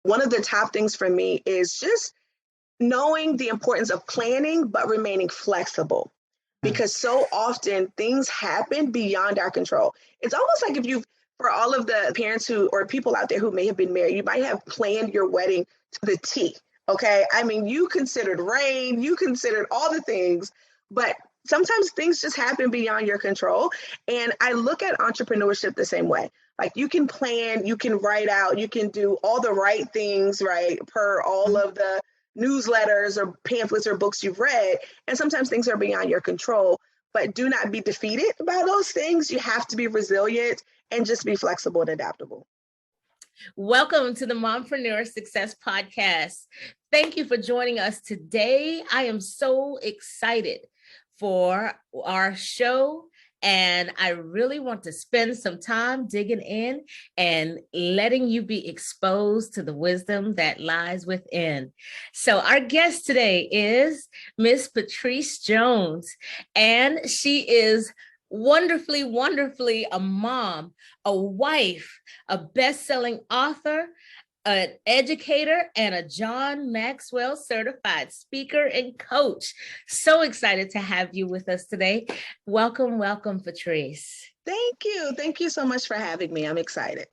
one of the top things for me is just knowing the importance of planning, but remaining flexible. Because so often things happen beyond our control. It's almost like for all of the parents or people out there who may have been married, you might have planned your wedding to the T. Okay. I mean, you considered rain, you considered all the things, but sometimes things just happen beyond your control. And I look at entrepreneurship the same way. Like you can plan, you can write out, you can do all the right things, right, per all of the newsletters or pamphlets or books you've read. And sometimes things are beyond your control, but do not be defeated by those things. You have to be resilient and just be flexible and adaptable. Welcome to the MOMpreneur Success Podcast. Thank you for joining us today. I am so excited for our show, and I really want to spend some time digging in and letting you be exposed to the wisdom that lies within. So our guest today is Miss Patrice Jones, and she is wonderfully a mom, a wife, a best-selling author, an educator, and a John Maxwell certified speaker and coach. So excited to have you with us today. Welcome, Patrice. Thank you. Thank you so much for having me. I'm excited.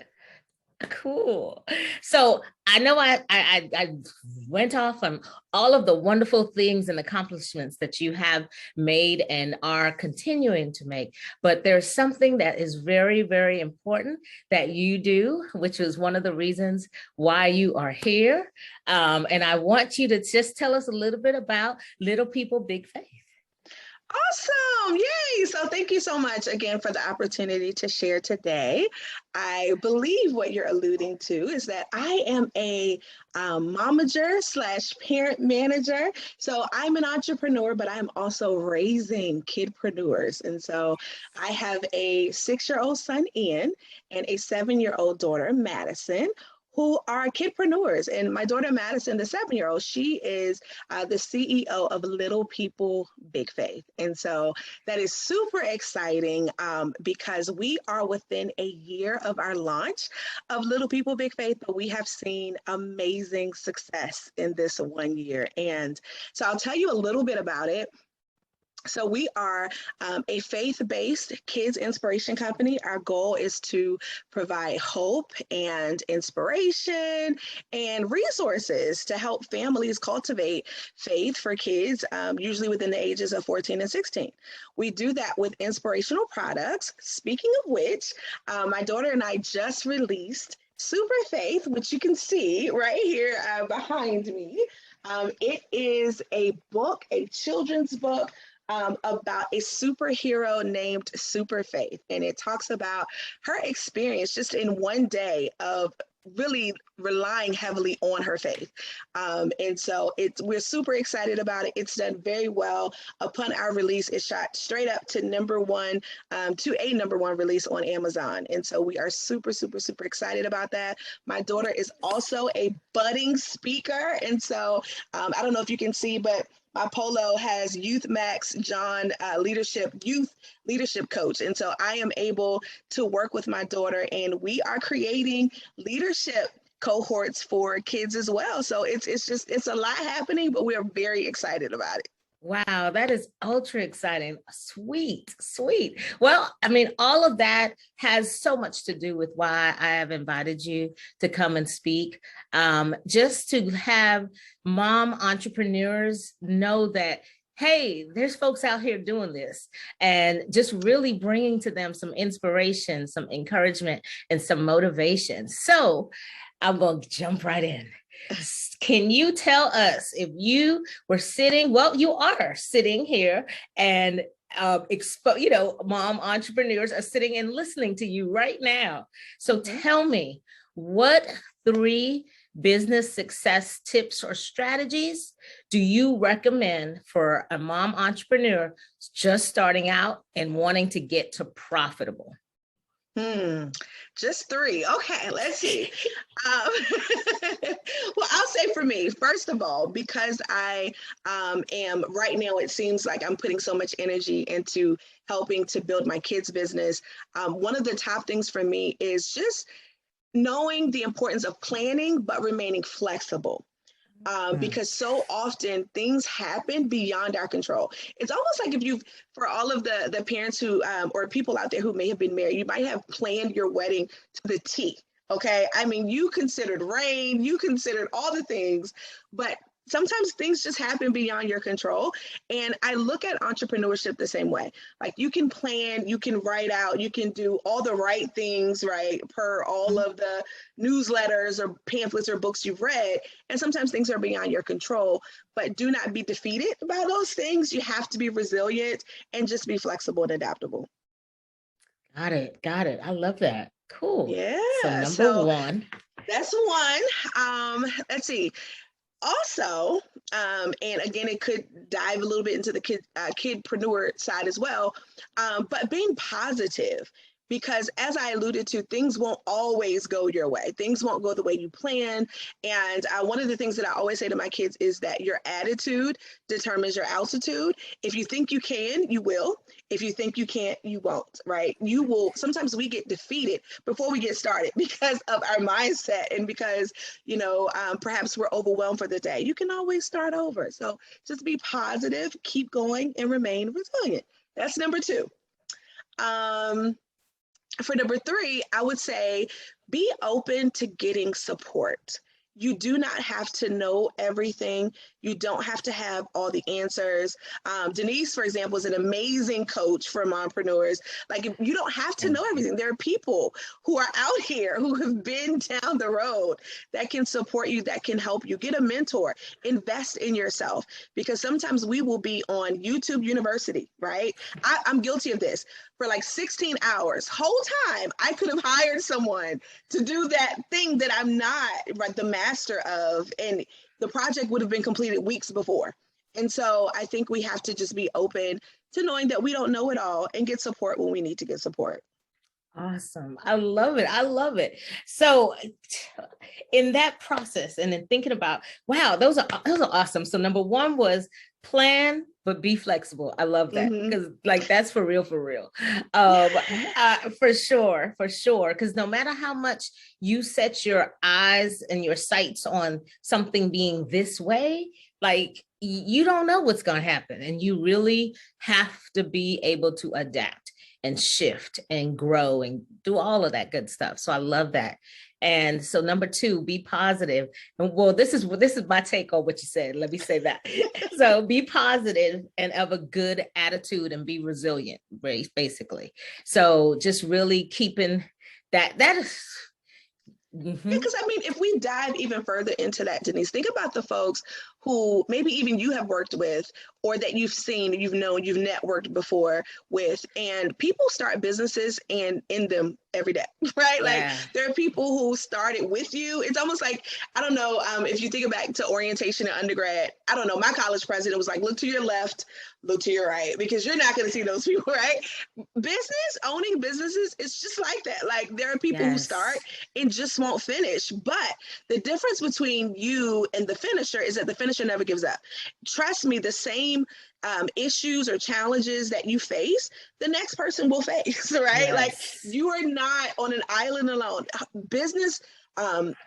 Cool. So I know I went off on all of the wonderful things and accomplishments that you have made and are continuing to make, but there's something that is very, very important that you do, which is one of the reasons why you are here. And I want you to just tell us a little bit about Little People, Big Faith. Awesome. Yay. So thank you so much again for the opportunity to share today. I believe what you're alluding to is that I am a momager / parent manager. So I'm an entrepreneur, but I'm also raising kidpreneurs. And so I have a 6-year-old son, Ian, and a 7-year-old daughter, Madison, who are kidpreneurs. And my daughter, Madison, the 7-year-old, she is the CEO of Little People, Big Faith. And so that is super exciting because we are within a year of our launch of Little People, Big Faith, but we have seen amazing success in this 1 year. And so I'll tell you a little bit about it. So we are a faith-based kids inspiration company. Our goal is to provide hope and inspiration and resources to help families cultivate faith for kids, usually within the ages of 14 and 16. We do that with inspirational products. Speaking of which, my daughter and I just released Super Faith, which you can see right here behind me. It is a book, a children's book, about a superhero named Super Faith. And it talks about her experience just in one day of really relying heavily on her faith. And so we're super excited about it. It's done very well. Upon our release, it shot straight up to number one release on Amazon. And so we are super excited about that. My daughter is also a budding speaker. And so I don't know if you can see, but my polo has Youth Max John Youth Leadership Coach. And so I am able to work with my daughter, and we are creating leadership cohorts for kids as well. So it's a lot happening, but we are very excited about it. Wow, that is ultra exciting. Sweet. Well, I mean, all of that has so much to do with why I have invited you to come and speak. Just to have mom entrepreneurs know that, hey, there's folks out here doing this, and just really bringing to them some inspiration, some encouragement, and some motivation. So I'm going to jump right in. Can you tell us if you were sitting, well, you are sitting here and mom entrepreneurs are sitting and listening to you right now. So tell me, what 3 business success tips or strategies do you recommend for a mom entrepreneur just starting out and wanting to get to profitable? Just 3. Okay, let's see. Well, I'll say for me, first of all, because I am right now, it seems like I'm putting so much energy into helping to build my kids' business. One of the top things for me is just knowing the importance of planning, but remaining flexible. Because so often things happen beyond our control. It's almost like if you've, for all of the parents who, or people out there who may have been married, you might have planned your wedding to the T. Okay. I mean, you considered rain, you considered all the things, but sometimes things just happen beyond your control. And I look at entrepreneurship the same way. Like you can plan, you can write out, you can do all the right things, right, per all of the newsletters or pamphlets or books you've read. And sometimes things are beyond your control, but do not be defeated by those things. You have to be resilient and just be flexible and adaptable. Got it. Got it. I love that. Cool. Yeah. So number one. That's one. Let's see. Also, and again, it could dive a little bit into the kidpreneur side as well, but being positive, because as I alluded to, things won't always go your way. Things won't go the way you plan. And one of the things that I always say to my kids is that your attitude determines your altitude. If you think you can, you will. If you think you can't, you won't, right? You will. Sometimes we get defeated before we get started because of our mindset and because, perhaps we're overwhelmed for the day. You can always start over. So just be positive, keep going, and remain resilient. That's number two. For number three, I would say be open to getting support. You do not have to know everything. You don't have to have all the answers. Denise, for example, is an amazing coach for mompreneurs. Like, you don't have to know everything. There are people who are out here who have been down the road that can support you, that can help you. Get a mentor, invest in yourself, because sometimes we will be on YouTube University, right? I'm guilty of this. For like 16 hours, whole time, I could have hired someone to do that thing that I'm not the master of, and the project would have been completed weeks before. And so I think we have to just be open to knowing that we don't know it all and get support when we need to get support. Awesome. I love it. I love it. So in that process and then thinking about, wow, those are awesome. So number one was plan, but be flexible. I love that, because that's for real, for real. For sure. Because no matter how much you set your eyes and your sights on something being this way, like you don't know what's going to happen. And you really have to be able to adapt and shift and grow and do all of that good stuff. So I love that. And so number two, be positive. And well, this is my take on what you said. Let me say that. So be positive and have a good attitude and be resilient, basically. So just really keeping that is. Because I mean, if we dive even further into that, Denise, think about the folks who maybe even you have worked with, or that you've seen, you've known, you've networked before with, and people start businesses and end them every day, right? Yeah. Like there are people who started with you. It's almost like, I don't know, if you think back to orientation in undergrad, I don't know, my college president was like, look to your left, look to your right, because you're not going to see those people, right? Owning businesses, it's just like that. Like there are people who start and just won't finish. But the difference between you and the finisher is that the finisher never gives up. Trust me, the same issues or challenges that you face, the next person will face, right? Yes. Like you are not on an island alone. Business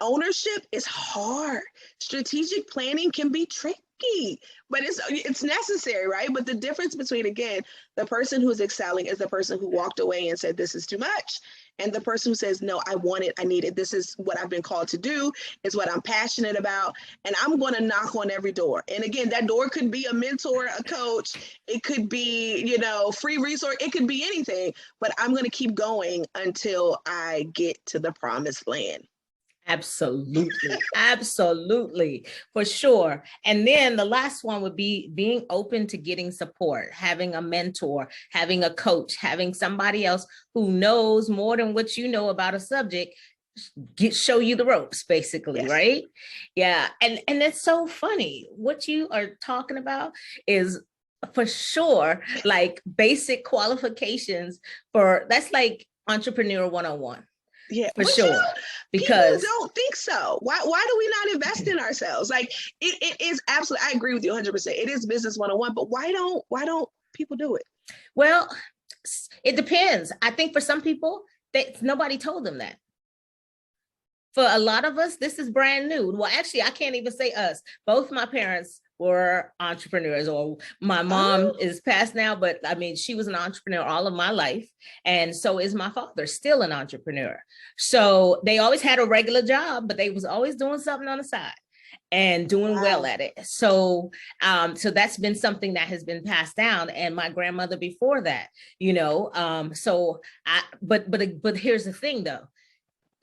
ownership is hard. Strategic planning can be tricky, but it's necessary, right? But the difference between, again, the person who's excelling is the person who walked away and said, this is too much. And the person who says, no, I want it, I need it. This is what I've been called to do. It's what I'm passionate about. And I'm going to knock on every door. And again, that door could be a mentor, a coach. It could be, free resource. It could be anything, but I'm going to keep going until I get to the promised land. Absolutely. Absolutely. For sure. And then the last one would be being open to getting support, having a mentor, having a coach, having somebody else who knows more than what you know about a subject, show you the ropes, basically. Yes. Right. Yeah. And it's so funny. What you are talking about is for sure, like basic qualifications that's like entrepreneur 101. Yeah, for sure. Because people don't think so. Why do we not invest in ourselves? Like it is absolutely, I agree with you 100%. It is business 101, but why don't people do it? Well, it depends. I think for some people, nobody told them that. for a lot of us, this is brand new. Well, actually, I can't even say us. Both my parents were entrepreneurs, or my mom is passed now, but I mean, she was an entrepreneur all of my life. And so is my father, still an entrepreneur. So they always had a regular job, but they was always doing something on the side and doing well at it. So, so that's been something that has been passed down. And my grandmother before that, but here's the thing though.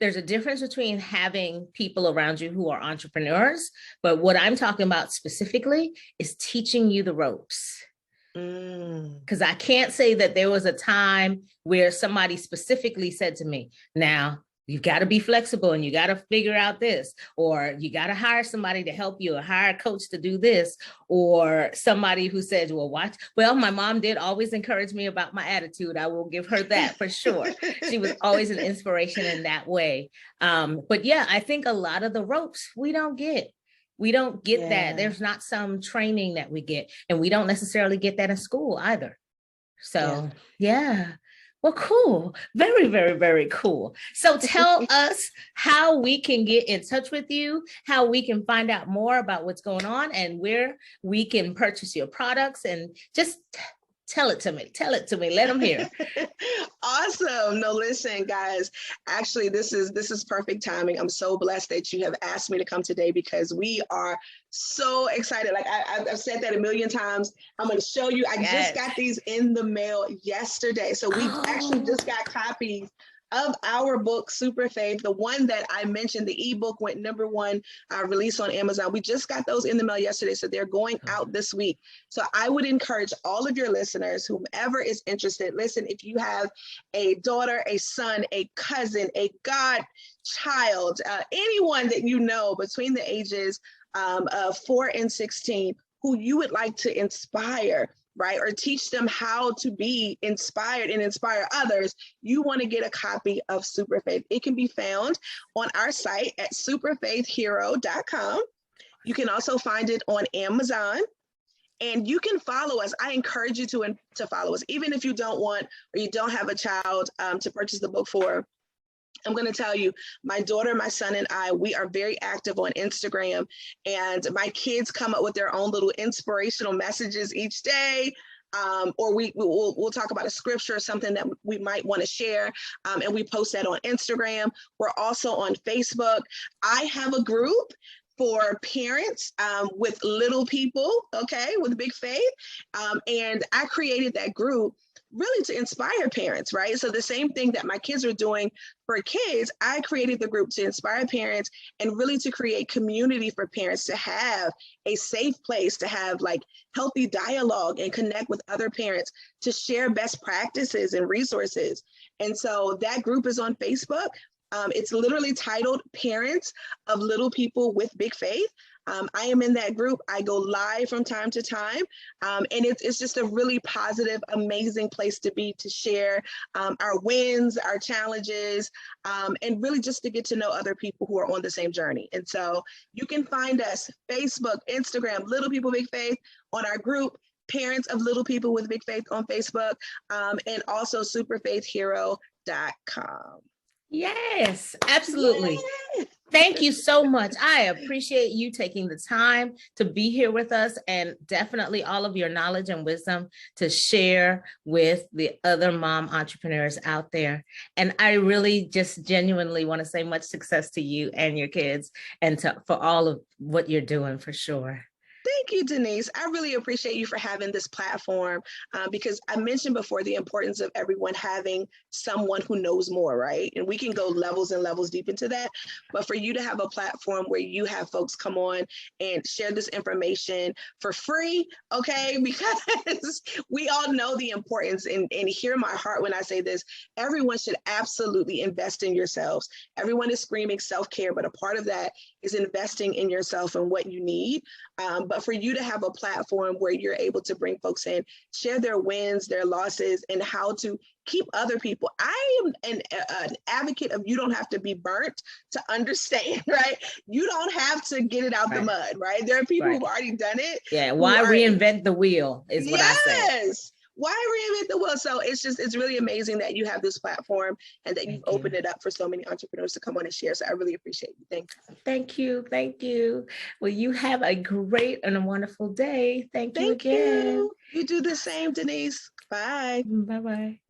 There's a difference between having people around you who are entrepreneurs, but what I'm talking about specifically is teaching you the ropes. Because I can't say that there was a time where somebody specifically said to me, now, you've got to be flexible and you got to figure out this, or you got to hire somebody to help you, or hire a coach to do this, or somebody who says, well, watch. Well, my mom did always encourage me about my attitude. I will give her that for sure. She was always an inspiration in that way. But yeah, I think a lot of the ropes we don't get. We don't get that. There's not some training that we get, and we don't necessarily get that in school either. So yeah. Well, cool. Very, very, very cool. So tell us how we can get in touch with you, how we can find out more about what's going on, and where we can purchase your products, and just tell it to me. Tell it to me. Let them hear. Awesome. No, listen, guys, actually, this is perfect timing. I'm so blessed that you have asked me to come today, because we are so excited. Like I've said that a million times. I'm going to show you. I just got these in the mail yesterday. So we actually just got copies of our book, Super Faith, the one that I mentioned. The ebook went #1 release on Amazon. We just got those in the mail yesterday, so they're going out this week. So I would encourage all of your listeners, whomever is interested, listen, if you have a daughter, a son, a cousin, a godchild, anyone that you know between the ages of 4 and 16 who you would like to inspire, right? Or teach them how to be inspired and inspire others, you want to get a copy of Super Faith. It can be found on our site at superfaithhero.com. You can also find it on Amazon, and you can follow us. I encourage you to follow us, even if you don't want, or you don't have a child to purchase the book for. I'm going to tell you, my daughter, my son, and I, we are very active on Instagram, and my kids come up with their own little inspirational messages each day. Or we'll talk about a scripture or something that we might want to share, and we post that on Instagram. We're also on Facebook. I have a group for parents with little people, okay, with big faith, and I created that group really to inspire parents, right? So the same thing that my kids are doing for kids, I created the group to inspire parents, and really to create community for parents, to have a safe place, to have like healthy dialogue and connect with other parents, to share best practices and resources. And so that group is on Facebook. It's literally titled Parents of Little People with Big Faith. I am in that group. I go live from time to time. And it's just a really positive, amazing place to be, to share our wins, our challenges, and really just to get to know other people who are on the same journey. And so you can find us Facebook, Instagram, Little People Big Faith, on our group, Parents of Little People with Big Faith on Facebook, and also superfaithhero.com. Yes, absolutely. Yay. Thank you so much. I appreciate you taking the time to be here with us, and definitely all of your knowledge and wisdom to share with the other mom entrepreneurs out there. And I really just genuinely want to say much success to you and your kids, and for all of what you're doing, for sure. Thank you, Denise. I really appreciate you for having this platform, because I mentioned before the importance of everyone having someone who knows more, right? And we can go levels and levels deep into that. But for you to have a platform where you have folks come on and share this information for free, okay? Because we all know the importance, and hear my heart when I say this, everyone should absolutely invest in yourselves. Everyone is screaming self-care, but a part of that is investing in yourself and what you need. But for you to have a platform where you're able to bring folks in, share their wins, their losses, and how to keep other people. I am an advocate of, you don't have to be burnt to understand, right? You don't have to get it out the mud, right? There are people who've already done it. Yeah, why reinvent the wheel is what I say. Yes. why reinvent the wheel? So it's really amazing that you have this platform and that you've opened it up for so many entrepreneurs to come on and share. So I really appreciate you. Thank you. Thank you. Thank you. Well, you have a great and a wonderful day. Thank you again. You do the same, Denise. Bye. Bye-bye.